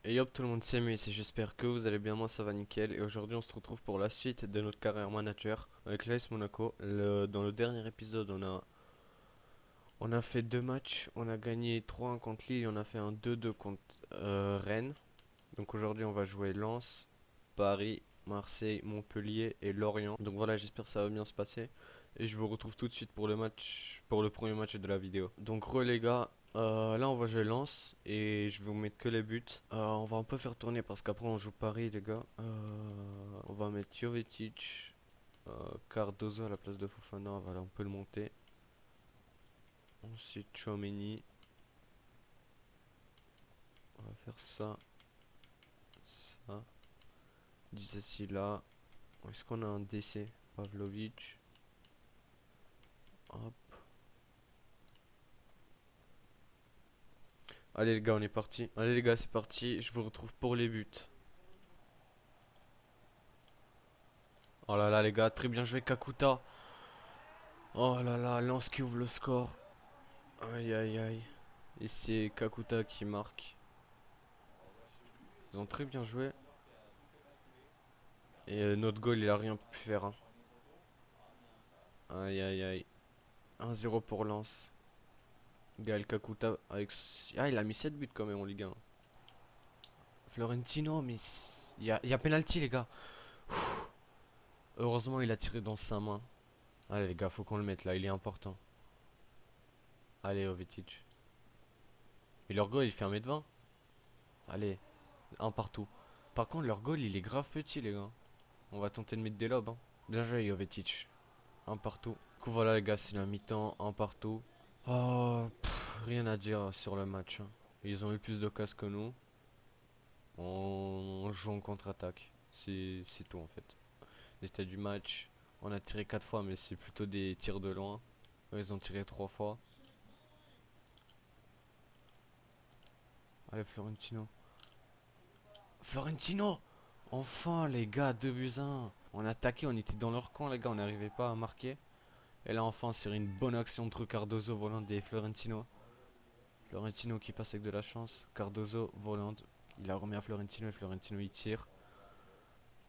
Et hop tout le monde, c'est Mus et j'espère que vous allez bien, moi ça va nickel. Et aujourd'hui on se retrouve pour la suite de notre carrière manager avec l'AS Monaco. Dans le dernier épisode on a fait deux matchs, on a gagné 3-1 contre Lille et on a fait un 2-2 contre Rennes. Donc aujourd'hui on va jouer Lens, Paris, Marseille, Montpellier et Lorient. Donc voilà, j'espère que ça va bien se passer. Et je vous retrouve tout de suite pour le match, pour le premier match de la vidéo. Donc les gars, là on va jouer Lens et je vais vous mettre que les buts. On va un peu faire tourner parce qu'après on joue Paris les gars. On va mettre Jovetic, Cardozo à la place de Fofana, voilà on peut le monter. Ensuite Tchouaméni, on va faire ça, ça. Disasi là. Est-ce qu'on a un décès? Pavlovic. Hop. Allez les gars, on est parti. Allez les gars, c'est parti. Je vous retrouve pour les buts. Oh là là les gars, très bien joué Kakuta. Oh là là, Lance qui ouvre le score. Aïe aïe aïe. Et c'est Kakuta qui marque. Ils ont très bien joué. Et notre goal, il a rien pu faire, hein. Aïe aïe aïe. 1-0 pour Lens. Gaël Kakuta avec... Ah, il a mis 7 buts quand même en Ligue 1. Florentino, mais... Il y a penalty les gars. Heureusement, il a tiré dans sa main. Allez les gars, faut qu'on le mette là, il est important. Allez, Jovetic. Et leur goal, il fait 1m20. Allez, un partout. Par contre, leur goal, il est grave petit, les gars. On va tenter de mettre des lobes, hein. Bien joué, Jovetic. Un partout. Du coup, voilà, les gars, c'est la mi-temps. Un partout. Oh, rien à dire sur le match, hein. Ils ont eu plus de casse que nous. On joue en contre-attaque. C'est tout, en fait. L'état du match, on a tiré 4 fois, mais c'est plutôt des tirs de loin. Eux, ils ont tiré 3 fois. Allez, Florentino. Florentino! Enfin, les gars, 2 buts 1. On a attaqué, on était dans leur camp, les gars, on n'arrivait pas à marquer. Et là, enfin, c'est une bonne action entre Cardozo, Volante et Florentino. Florentino qui passe avec de la chance. Cardozo, Volante. Il a remis à Florentino et Florentino il tire.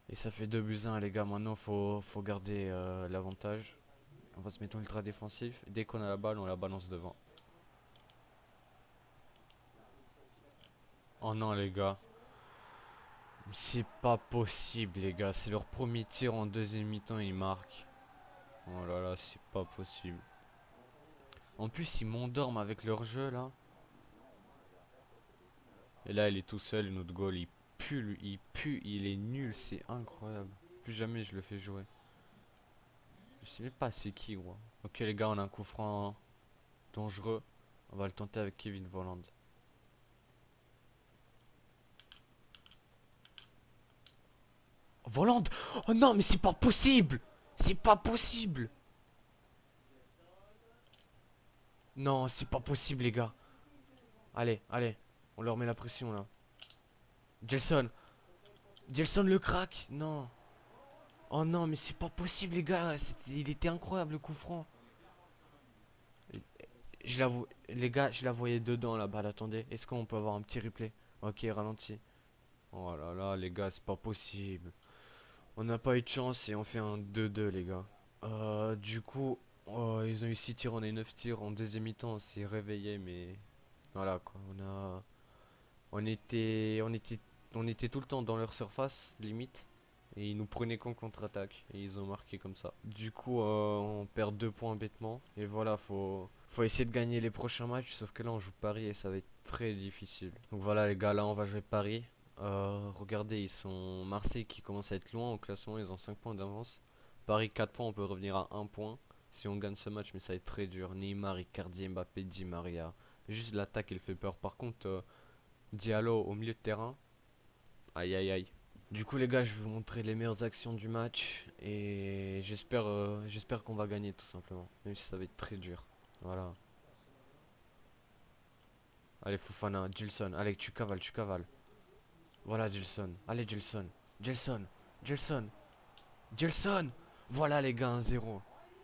Et ça fait 2 buts 1, les gars. Maintenant, faut garder l'avantage. On va se mettre ultra défensif. Dès qu'on a la balle, on la balance devant. Oh non, les gars. C'est pas possible, les gars. C'est leur premier tir en deuxième mi-temps, ils marquent. Oh là là, c'est pas possible. En plus, ils m'endorment avec leur jeu là. Et là, il est tout seul. Notre goal, il pue, il pue, il est nul. C'est incroyable. Plus jamais je le fais jouer. Je sais même pas c'est qui, gros. Ok, les gars, on a un coup franc dangereux. On va le tenter avec Kevin Volland. Volland! Oh non, mais c'est pas possible! C'est pas possible! Non, c'est pas possible, les gars. Allez, allez. On leur met la pression là. Gelson! Gelson le crack! Non! Oh non, mais c'est pas possible, les gars. Il était incroyable le coup franc. Les gars, je la voyais dedans la balle. Attendez, est-ce qu'on peut avoir un petit replay? Ok, ralenti. Oh là là, les gars, c'est pas possible. On n'a pas eu de chance et on fait un 2-2, les gars. Du coup, ils ont eu 6 tirs, on a eu 9 tirs. En deuxième mi-temps, on s'est réveillé, mais voilà quoi. On était, on était, on était tout le temps dans leur surface, limite. Et ils nous prenaient qu'en contre-attaque. Et ils ont marqué comme ça. Du coup, on perd 2 points bêtement. Et voilà, faut essayer de gagner les prochains matchs. Sauf que là, on joue Paris et ça va être très difficile. Donc voilà, les gars, là, on va jouer Paris. Regardez, ils sont Marseille qui commence à être loin au classement. Ils ont 5 points d'avance. Paris 4 points, on peut revenir à 1 point. Si on gagne ce match, mais ça va être très dur. Neymar, Icardi, Mbappé, Di Maria. Juste l'attaque, il fait peur. Par contre, Diallo au milieu de terrain. Aïe aïe aïe. Du coup les gars, je vais vous montrer les meilleures actions du match et j'espère qu'on va gagner tout simplement, même si ça va être très dur. Voilà. Allez Fofana, Gilson, allez tu cavales, tu cavales. Voilà Gilson, allez Gilson, Gilson, Gilson, Gilson. Voilà les gars, 1-0.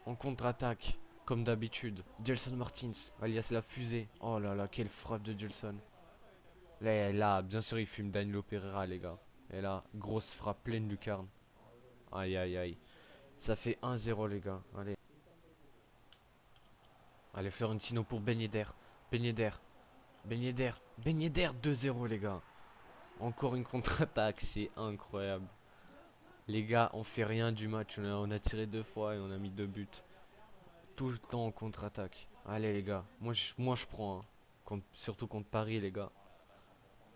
On contre-attaque, comme d'habitude. Gilson Martins, alias la fusée. Oh là là, quelle frappe de Gilson. Là, bien sûr, il fume Danilo Pereira, les gars. Et là, grosse frappe pleine lucarne. Aïe, aïe, aïe. Ça fait 1-0, les gars. Allez. Allez, Florentino pour Ben Yedder. Ben Yedder. Ben Yedder. Ben Yedder, 2-0, les gars. Encore une contre-attaque, c'est incroyable. Les gars, on fait rien du match. On a tiré 2 fois et on a mis 2 buts. Tout le temps en contre-attaque. Allez, les gars. Moi, je prends. Hein. Surtout contre Paris, les gars.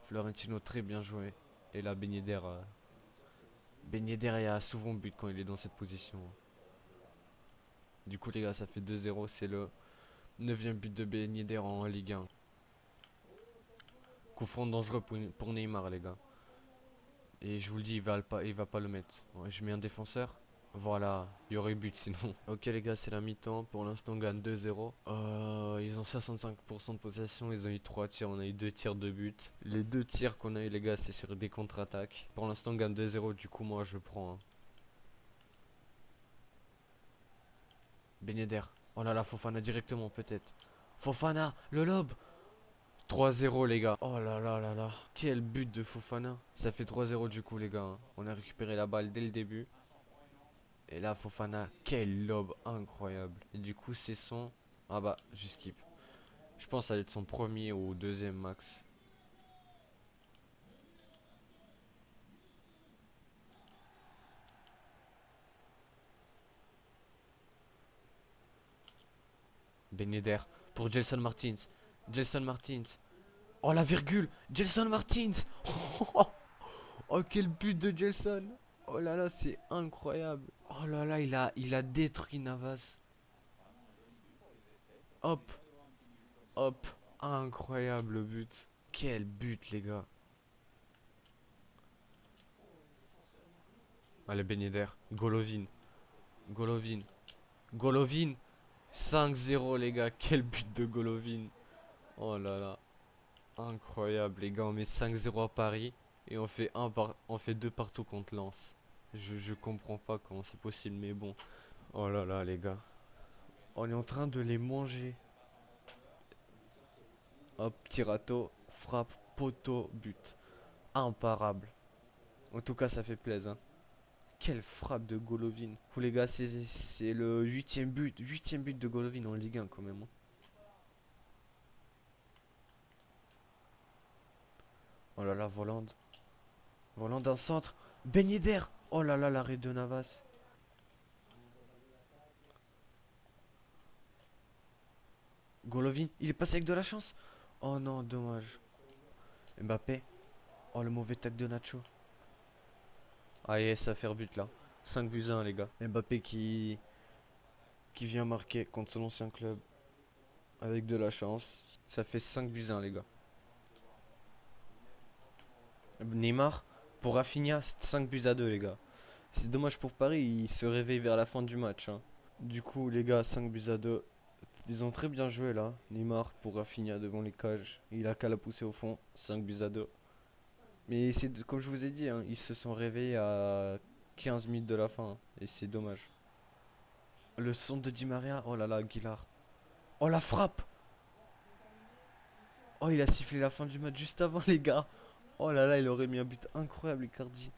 Florentino, très bien joué. Et là, Ben Yedder. Ben Yedder, il a souvent but quand il est dans cette position. Du coup, les gars, ça fait 2-0. C'est le 9e but de Ben Yedder en Ligue 1. Coup franc dangereux pour Neymar, les gars. Et je vous le dis, il va pas le mettre. Ouais, je mets un défenseur. Voilà, il y aurait but sinon. Ok les gars, c'est la mi-temps. Pour l'instant, on gagne 2-0. Ils ont 65% de possession. Ils ont eu 3 tirs. On a eu 2 tirs de but. Les 2 tirs qu'on a eu, les gars, c'est sur des contre-attaques. Pour l'instant, on gagne 2-0. Du coup, moi, je prends. Hein. Ben Yedder. Oh là là, Fofana directement, peut-être. Fofana, le lob. 3-0 les gars. Oh là là là là. Quel but de Fofana. Ça fait 3-0 du coup les gars. Hein. On a récupéré la balle dès le début. Et là Fofana, quel lob incroyable. Et du coup c'est son... Ah bah, je skip. Je pense que ça va être son premier ou deuxième max. Ben Yedder pour Gelson Martins. Gelson Martins. Oh la virgule. Gelson Martins. Oh quel but de Gelson. Oh là là, c'est incroyable. Oh là là, il a détruit Navas. Hop. Hop, incroyable but. Quel but, les gars. Allez, Ben Yedder. Golovin. Golovin. Golovin. 5-0, les gars. Quel but de Golovin. Oh là là. Incroyable, les gars. On met 5-0 à Paris. Et on fait 2 partout contre Lens. Je comprends pas comment c'est possible, mais bon. Oh là là, les gars. On est en train de les manger. Hop, petit râteau. Frappe, poteau, but. Imparable. En tout cas, ça fait plaisir. Hein. Quelle frappe de Golovin. Pour les gars, c'est le huitième but de Golovin en Ligue 1 quand même. Hein. Oh là là, Volande. Volande en centre. Ben Yedder. Oh là là, l'arrêt de Navas. Golovin, il est passé avec de la chance. Oh non, dommage. Mbappé. Oh le mauvais tac de Nacho. Ah yes, ça va faire but là. 5-1 les gars. Mbappé qui vient marquer contre son ancien club. Avec de la chance. Ça fait 5-1 les gars. Neymar pour Rafinha, c'est 5-2 les gars. C'est dommage pour Paris, ils se réveillent vers la fin du match. Hein. Du coup, les gars, 5-2. Ils ont très bien joué là. Neymar pour Rafinha devant les cages. Il a qu'à la pousser au fond. 5-2. Mais c'est comme je vous ai dit, hein, ils se sont réveillés à 15 minutes de la fin. Hein, et c'est dommage. Le centre de Di Maria. Oh là là, Aguilar. Oh la frappe. Oh, il a sifflé la fin du match juste avant, les gars. Oh là là, il aurait mis un but incroyable, Icardi.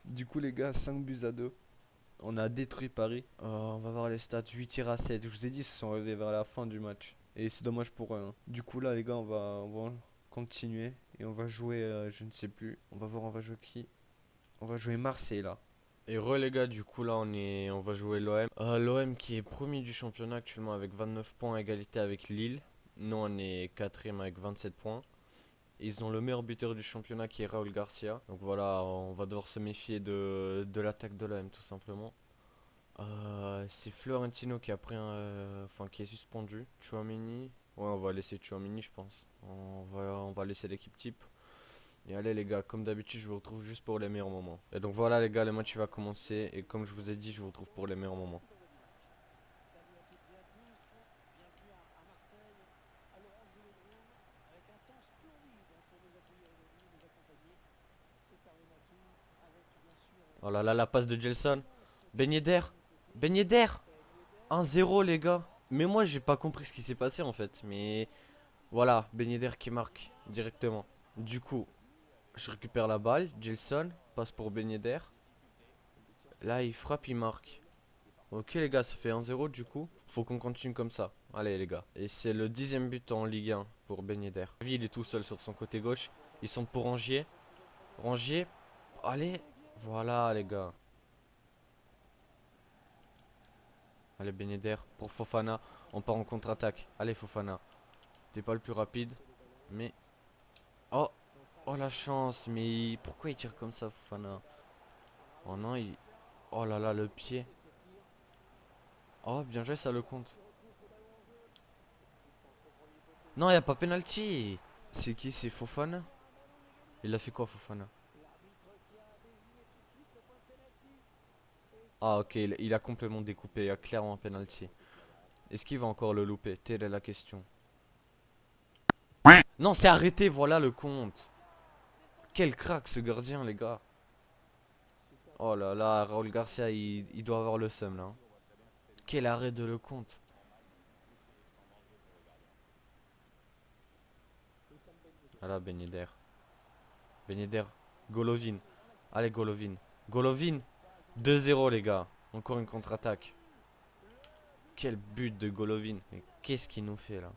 Du coup, les gars, 5-2. On a détruit Paris. On va voir les stats. 8 tirs à 7. Je vous ai dit, ils se sont réveillés vers la fin du match. Et c'est dommage pour eux. Hein. Du coup, là, les gars, on va continuer. Et on va jouer, je ne sais plus. On va voir, on va jouer qui? On va jouer Marseille, là. Et les gars, du coup, là, on va jouer l'OM. L'OM qui est premier du championnat actuellement avec 29 points à égalité avec Lille. Nous, on est quatrième avec 27 points. Ils ont le meilleur buteur du championnat qui est Raúl Garcia. Donc voilà, on va devoir se méfier de l'attaque de l'OM tout simplement. C'est Florentino qui a pris enfin qui est suspendu. Tchouaméni. Ouais, on va laisser Tchouaméni, je pense. On va laisser l'équipe type. Et allez les gars, comme d'habitude, je vous retrouve juste pour les meilleurs moments. Et donc voilà les gars, le match va commencer. Et comme je vous ai dit, je vous retrouve pour les meilleurs moments. Oh là là, la passe de Gelson. Ben Yedder. Ben Yedder. 1-0 les gars. Mais moi j'ai pas compris ce qui s'est passé en fait. Mais voilà, Ben Yedder qui marque directement. Du coup, je récupère la balle. Gilson passe pour Ben Yedder. Là, il frappe, il marque. Ok les gars, ça fait 1-0 du coup. Faut qu'on continue comme ça. Allez les gars. Et c'est le 10e but en Ligue 1 pour Ben Yedder. Lui, il est tout seul sur son côté gauche. Ils sont pour Rangier. Rangier. Allez. Voilà les gars. Allez Ben Yedder pour Fofana. On part en contre-attaque. Allez Fofana. T'es pas le plus rapide. Mais... Oh. Oh la chance. Mais pourquoi il tire comme ça Fofana? Oh non, il... Oh là là, le pied. Oh, bien joué, ça le compte. Non, y a pas penalty. C'est qui? C'est Fofana? Il a fait quoi Fofana? Ah ok, il a complètement découpé, il y a clairement un penalty. Est-ce qu'il va encore le louper? Telle est la question. Non, c'est arrêté, voilà le compte. Quel crack ce gardien les gars. Oh là là, Raúl Garcia, il doit avoir le seum là, hein. Quel arrêt de le compte. Ah là, Ben Yedder. Ben Yedder. Golovin. Allez Golovin. Golovin. 2-0 les gars. Encore une contre-attaque. Quel but de Golovin. Mais qu'est-ce qu'il nous fait là?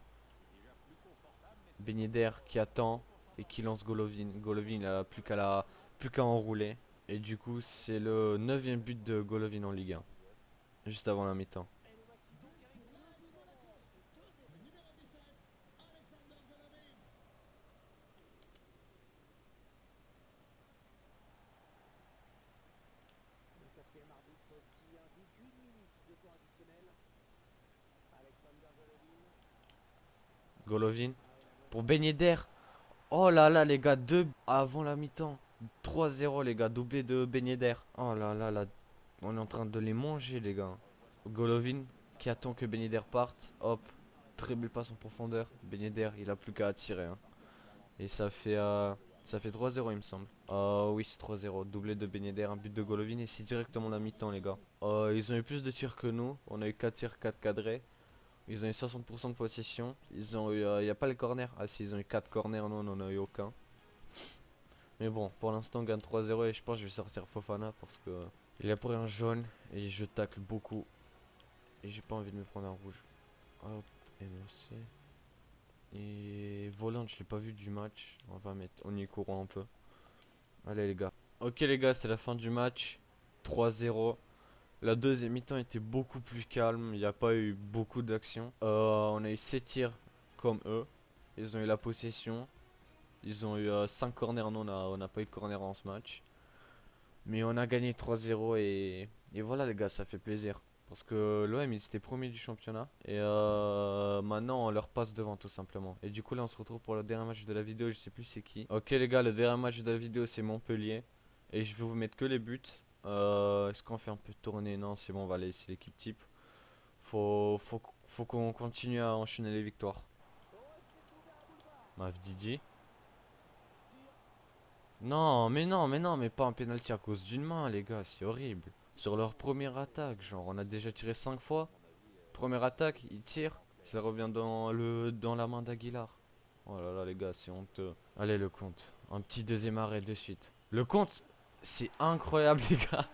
Ben Yedder qui attend et qui lance Golovin. Golovin il a plus qu'à enrouler. Et du coup c'est le 9e but de Golovin en Ligue 1. Juste avant la mi-temps. Golovin. Pour Ben Yedder. Oh là là les gars, 2 avant la mi-temps. 3-0 les gars, doublé de Ben Yedder. Oh là là là. On est en train de les manger les gars. Golovin qui attend que Ben Yedder parte. Hop. Très belle passe en profondeur. Ben Yedder il a plus qu'à attirer, hein. Et ça fait 3-0 il me semble. Oui c'est 3-0. Doublé de Ben Yedder, un but de Golovin et c'est directement la mi-temps les gars. Ils ont eu plus de tirs que nous. On a eu 4 tirs, 4 cadrés. Ils ont eu 60% de possession. Ils ont eu, y a pas les corners. Ah si, ils ont eu 4 corners, nous on en a eu aucun. Mais bon, pour l'instant on gagne 3-0 et je pense que je vais sortir Fofana parce que il a pris un jaune et je tacle beaucoup. Et j'ai pas envie de me prendre un rouge. Hop, MOC. Et Volant, je l'ai pas vu du match. On y est courant un peu. Allez les gars. Ok les gars, c'est la fin du match. 3-0. La deuxième mi-temps était beaucoup plus calme. Il n'y a pas eu beaucoup d'actions. On a eu 7 tirs comme eux. Ils ont eu la possession. Ils ont eu 5 corners. Nous, on n'a pas eu de corner en ce match. Mais on a gagné 3-0 et voilà les gars, ça fait plaisir. Parce que l'OM ils étaient premiers du championnat. Et maintenant on leur passe devant tout simplement. Et du coup là on se retrouve pour le dernier match de la vidéo, je sais plus c'est qui. Ok les gars, le dernier match de la vidéo c'est Montpellier. Et je vais vous mettre que les buts. Est-ce qu'on fait un peu de tournée? Non c'est bon, on va laisser l'équipe type. Faut qu'on continue à enchaîner les victoires. Maf Didi. Non, mais non, mais non, mais pas un penalty à cause d'une main, les gars, c'est horrible. Sur leur première attaque, genre, on a déjà tiré 5 fois. Première attaque, ils tirent, ça revient dans la main d'Aguilar. Oh là là, les gars, c'est honteux. Allez, le compte. Un petit deuxième arrêt de suite. Le compte, c'est incroyable, les gars.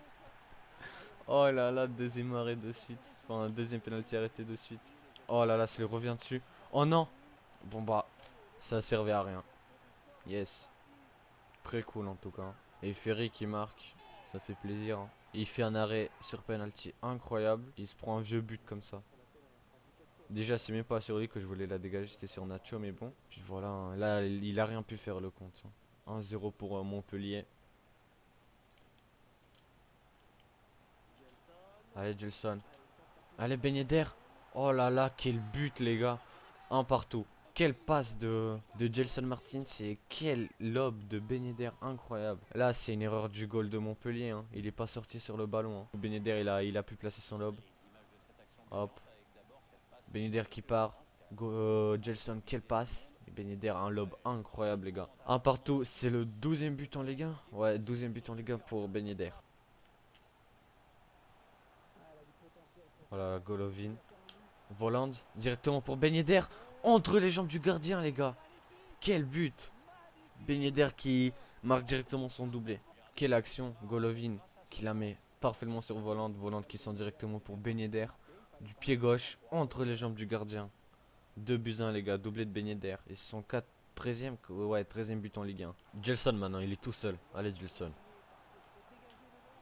Oh là là, deuxième arrêt de suite. Enfin, un deuxième penalty arrêté de suite. Oh là là, ça lui revient dessus. Oh non. Bon bah, ça servait à rien. Yes. Très cool en tout cas. Et Ferry qui marque, ça fait plaisir, hein. Et il fait un arrêt sur penalty incroyable. Il se prend un vieux but comme ça. Déjà c'est même pas sur lui que je voulais la dégager, c'était sur Nacho, mais bon. Puis voilà, hein. Là il a rien pu faire le compte, hein. 1-0 pour Montpellier. Allez Gelson. Allez Ben Yedder. Oh là là, quel but les gars. Un partout. Quelle passe de Gelson Martins et quel lob de Ben Yedder incroyable. Là c'est une erreur du goal de Montpellier, hein. Il est pas sorti sur le ballon, hein. Ben Yedder il a pu placer son lob. Hop. Ben Yedder qui part. Gelson, quelle passe. Et Ben Yedder un lob incroyable les gars. Un partout, c'est le 12e but en Ligue 1. Ouais, 12e but en Ligue 1 pour Ben Yedder. Voilà, Golovin. Voland, directement pour Ben Yedder. Entre les jambes du gardien les gars. Quel but. Ben Yedder qui marque directement son doublé. Quelle action, Golovin qui la met parfaitement sur volante, volante qui sent directement pour Ben Yedder. Du pied gauche entre les jambes du gardien. 2 buts 1 les gars, doublé de Ben Yedder. Et son 4 13e, ouais, 13e but en Ligue 1. Gelson maintenant, il est tout seul. Allez Gelson.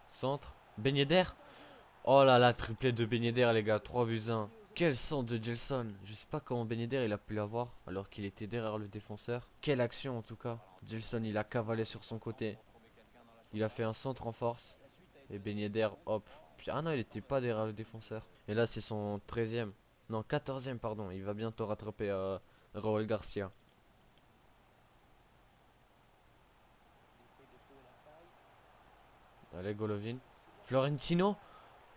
Centre. Ben Yedder. Oh là là, triplé de Ben Yedder les gars, 3 buts 1. Quel centre de Gelson. Je sais pas comment Ben Yedder il a pu l'avoir alors qu'il était derrière le défenseur. Quelle action en tout cas. Gelson il a cavalé sur son côté. Il a fait un centre en force. Et Ben Yedder, hop. Ah non, il était pas derrière le défenseur. Et là c'est son 13e. Non, 14e pardon. Il va bientôt rattraper Raúl Garcia. Allez Golovin. Florentino.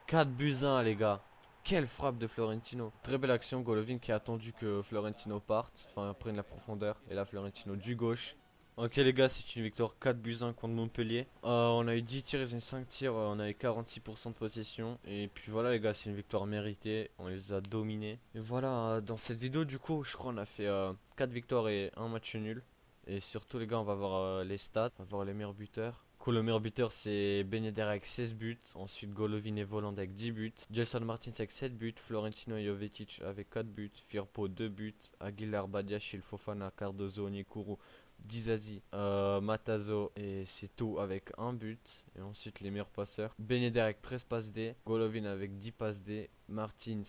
4 buts 1 les gars. Quelle frappe de Florentino. Très belle action. Golovin qui a attendu que Florentino parte. Enfin prenne la profondeur. Et là Florentino du gauche. Ok les gars, c'est une victoire 4 buts 1 contre Montpellier. On a eu 10 tirs, ils ont eu 5 tirs, on a eu 46% de possession. Et puis voilà les gars, c'est une victoire méritée, on les a dominés. Et voilà, dans cette vidéo du coup, je crois on a fait 4 victoires et un match nul. Et surtout les gars, on va voir les stats, on va voir les meilleurs buteurs. Cool, le meilleur buteur c'est Ben Yedder avec 16 buts. Ensuite Golovin et Voland avec 10 buts. Gelson Martins avec 7 buts. Florentino et Jovetic avec 4 buts. Firpo 2 buts. Aguilar, Badiachil, Fofana, Cardozo, Onyekuru, Dizazi, Matazo et c'est tout avec un but. Et ensuite les meilleurs passeurs. Ben Yedder avec 13 passes D. Golovin avec 10 passes D. Martins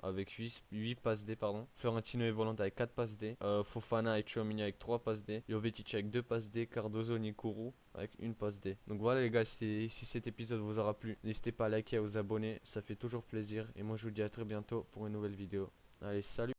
avec 8 passes D pardon. Florentino et Volante avec 4 passes D. Fofana et Tchouaméni avec 3 passes D. Jovetic avec 2 passes D. Cardozo, Nikuru avec une passe D. Donc voilà les gars, si cet épisode vous aura plu, n'hésitez pas à liker et à vous abonner, ça fait toujours plaisir. Et moi je vous dis à très bientôt pour une nouvelle vidéo. Allez, salut!